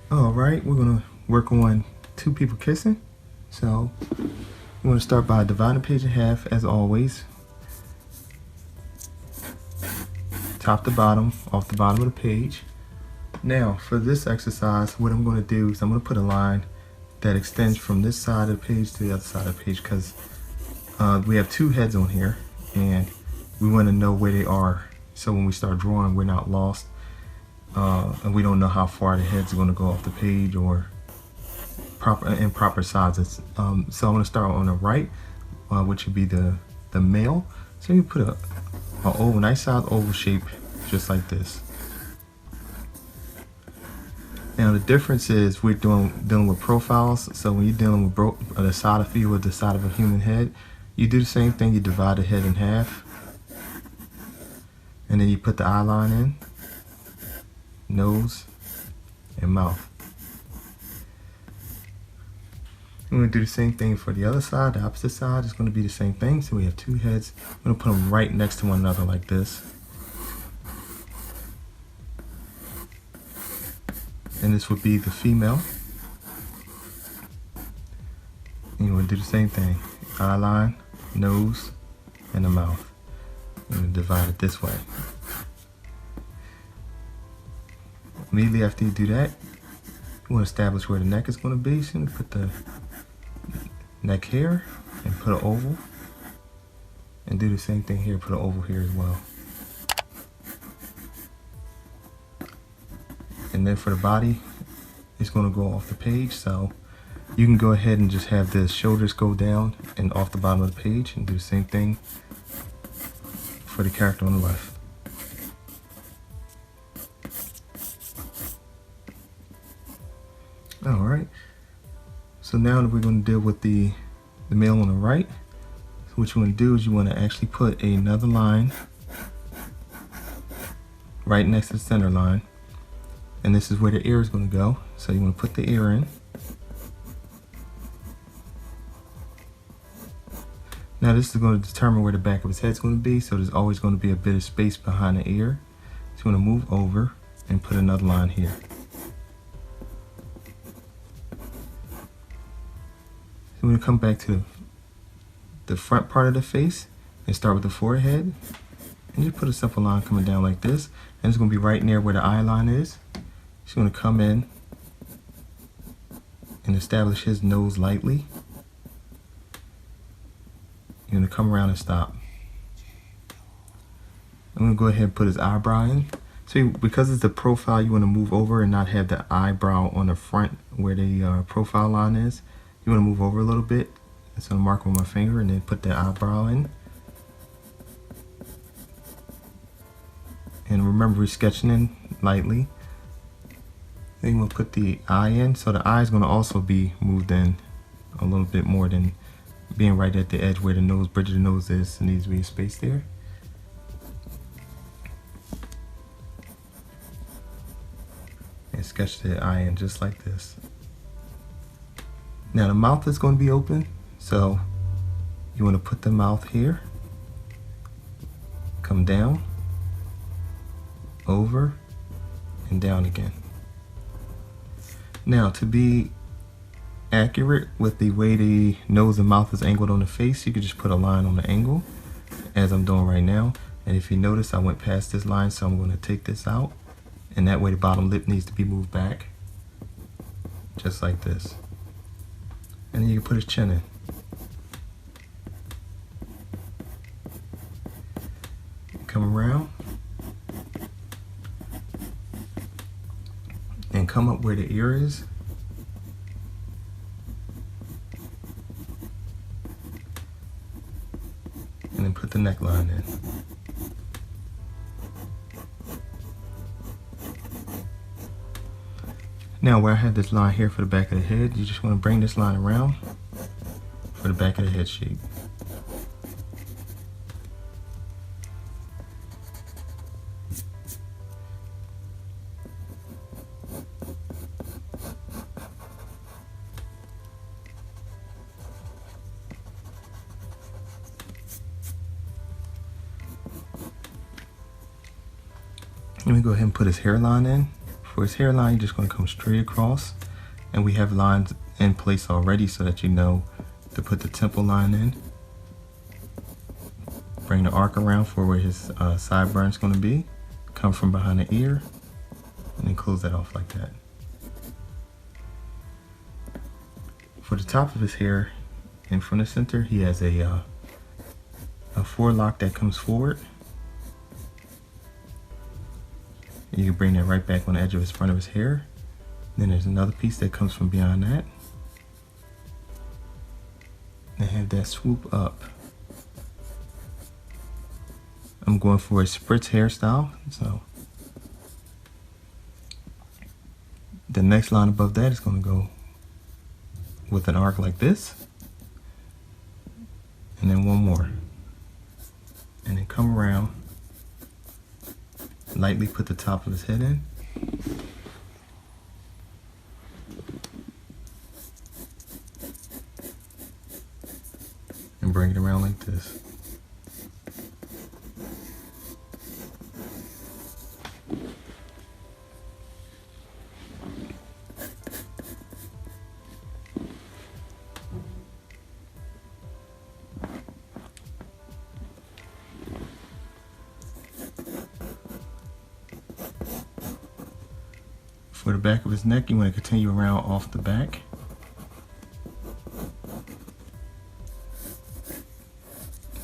All right, we're gonna work on two people kissing. So we're gonna start by dividing the page in half as always. Top to bottom, off the bottom of the page. Now for this exercise, what I'm gonna do is I'm gonna put a line that extends from this side of the page to the other side of the page because we have two heads on here and we wanna know where they are. So when we start drawing, we're not lost. And we don't know how far the head's going to go off the page or in proper sizes. So I'm going to start on the right, which would be the male. So you put a oval, nice size oval shape, just like this. Now the difference is we're dealing with profiles. So when you're dealing with the side of you with the side of a human head, you do the same thing. You divide the head in half, and then you put the eye line in, nose, and mouth. We're going to do the same thing for the other side. The opposite side is going to be the same thing. So we have two heads. I'm going to put them right next to one another like this. And this would be the female. And you want to do the same thing. Eye line, nose, and the mouth. We're going to divide it this way. Immediately after you do that, you want to establish where the neck is going to be. So you put the neck here and put an oval. And do the same thing here, put an oval here as well. And then for the body, it's going to go off the page. So you can go ahead and just have the shoulders go down and off the bottom of the page and do the same thing for the character on the left. All right, so now we're going to deal with the male on the right. So what you want to do is you want to actually put another line right next to the center line, and this is where the ear is going to go. So you want to put the ear in. Now this is going to determine where the back of his head is going to be, so there's always going to be a bit of space behind the ear. So you want to move over and put another line here. So we're going to come back to the front part of the face and start with the forehead. And just put a simple line coming down like this. And it's going to be right near where the eye line is. He's going to come in and establish his nose lightly. You're going to come around and stop. I'm going to go ahead and put his eyebrow in. So because it's the profile, you want to move over and not have the eyebrow on the front where the profile line is. You want to move over a little bit. So I'm going to mark with my finger and then put the eyebrow in. And remember, we're sketching in lightly. Then you want to put the eye in. So the eye is going to also be moved in a little bit more than being right at the edge where the nose, bridge of the nose is. There needs to be a space there. And sketch the eye in just like this. Now the mouth is going to be open, so you want to put the mouth here, come down, over, and down again. Now to be accurate with the way the nose and mouth is angled on the face, you could just put a line on the angle, as I'm doing right now. And if you notice, I went past this line, so I'm going to take this out, and that way the bottom lip needs to be moved back, just like this. And then you can put his chin in. Come around and come up where the ear is. And then put the neckline in. Now where I had this line here for the back of the head, you just want to bring this line around for the back of the head shape. Let me go ahead and put his hairline in for his hairline, you're just going to come straight across, and we have lines in place already so that you know to put the temple line in. Bring the arc around for where his sideburn is going to be. Come from behind the ear, and then close that off like that. For the top of his hair, in from the center, he has a forelock that comes forward. You can bring that right back on the edge of his front of his hair. Then there's another piece that comes from beyond that. And have that swoop up. I'm going for a spritz hairstyle, so the next line above that is going to go with an arc like this, and then one more, and then come around, lightly put the top of his head in, and bring it around like this. For the back of his neck, you want to continue around off the back.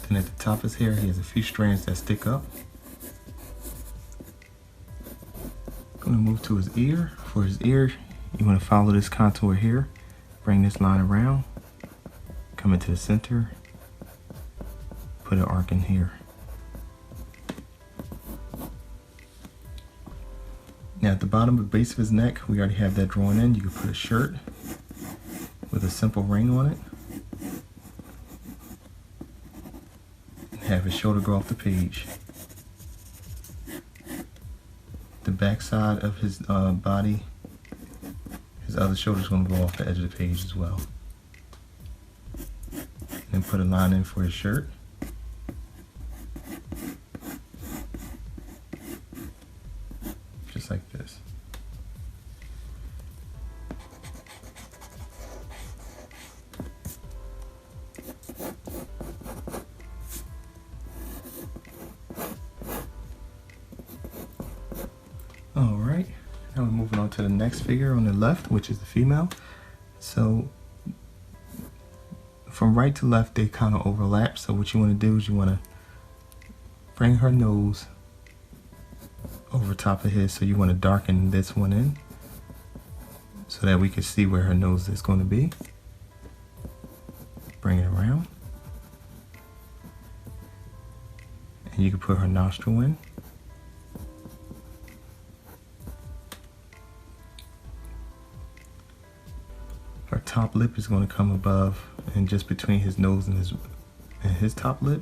Then at the top of his hair, he has a few strands that stick up. Going to move to his ear. For his ear, you want to follow this contour here. Bring this line around. Come into the center. Put an arc in here. Now at the bottom of the base of his neck, we already have that drawn in. You can put a shirt with a simple ring on it. And have his shoulder go off the page. The back side of his body, his other shoulder is going to go off the edge of the page as well. Then put a line in for his shirt. Just like this. All right, now we're moving on to the next figure on the left, which is the female. So from right to left, they kind of overlap. So what you want to do is you want to bring her nose over top of his, so you want to darken this one in so that we can see where her nose is going to be. Bring it around, and you can put her nostril in. Her top lip is going to come above and just between his nose and his top lip,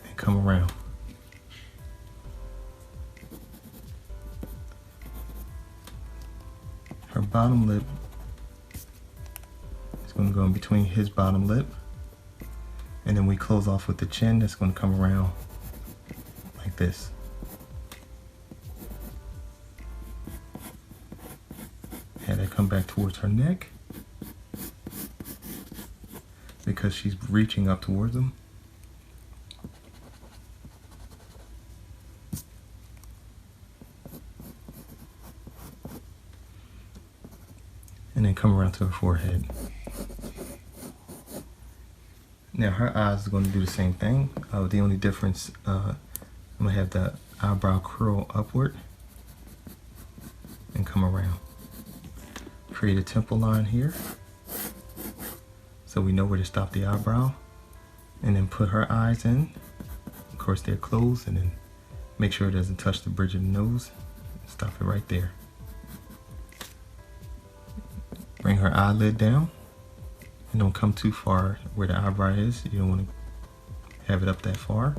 and come around. Her bottom lip is going to go in between his bottom lip, and then we close off with the chin that's going to come around like this. And then come back towards her neck because she's reaching up towards him. And then come around to her forehead. Now her eyes are going to do the same thing. The only difference, I'm going to have the eyebrow curl upward and come around. Create a temple line here so we know where to stop the eyebrow. And then put her eyes in. Of course they're closed, and then make sure it doesn't touch the bridge of the nose. Stop it right there. Bring her eyelid down, and don't come too far where the eyebrow is. You don't want to have it up that far.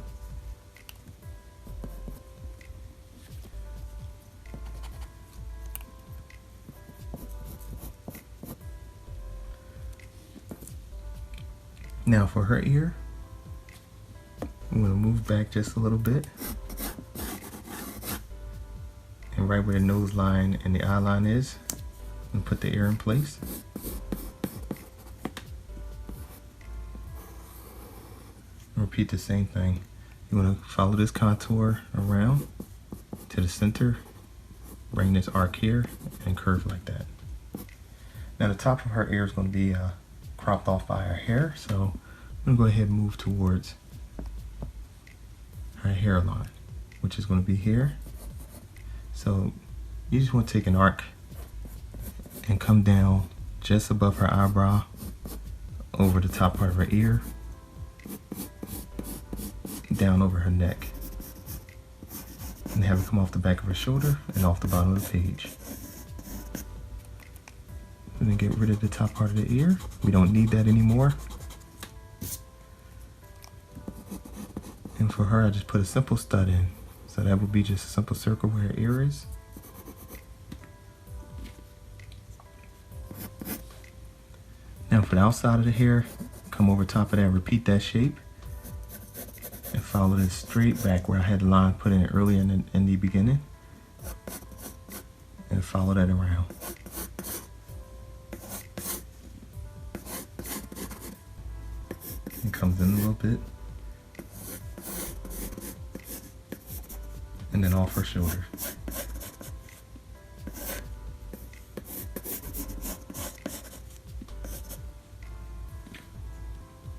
Now for her ear, I'm going to move back just a little bit and And right where the nose line and the eye line is, and put the ear in place. Repeat the same thing. You want to follow this contour around to the center, bring this arc here, and curve like that. Now the top of her ear is going to be cropped off by her hair, so I'm going to go ahead and move towards her hairline, which is going to be here. So you just want to take an arc and come down just above her eyebrow, over the top part of her ear, down over her neck, and have it come off the back of her shoulder and off the bottom of the page. And then get rid of the top part of the ear. We don't need that anymore. And for her, I just put a simple stud in. So that would be just a simple circle where her ear is. Now for the outside of the hair, come over top of that, repeat that shape. And follow this straight back where I had the line put in earlier in the beginning. And follow that around. It comes in a little bit. And then off her shoulder.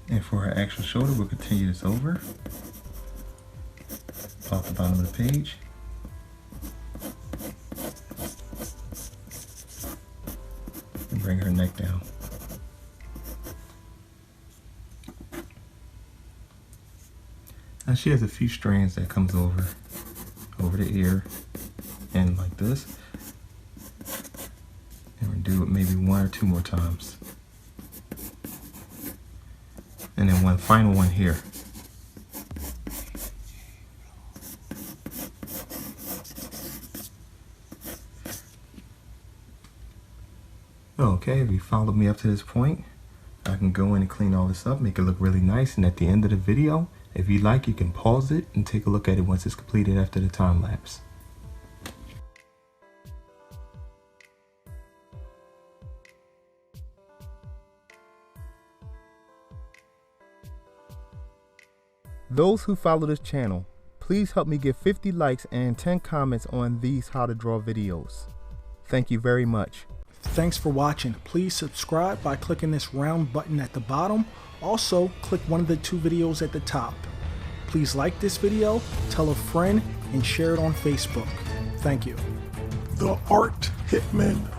And for her actual shoulder, we'll continue this over. Off the bottom of the page. And bring her neck down. Now she has a few strands that comes over the ear and like this. And we'll do it maybe 1 or 2 more times. And then one final one here. Okay, if you followed me up to this point, I can go in and clean all this up, make it look really nice, and at the end of the video, if you like, you can pause it and take a look at it once it's completed after the time lapse. Those who follow this channel, please help me get 50 likes and 10 comments on these how to draw videos. Thank you very much. Thanks for watching. Please subscribe by clicking this round button at the bottom. Also, click one of the 2 videos at the top. Please like this video, tell a friend, and share it on Facebook. Thank you. The Art Hitman.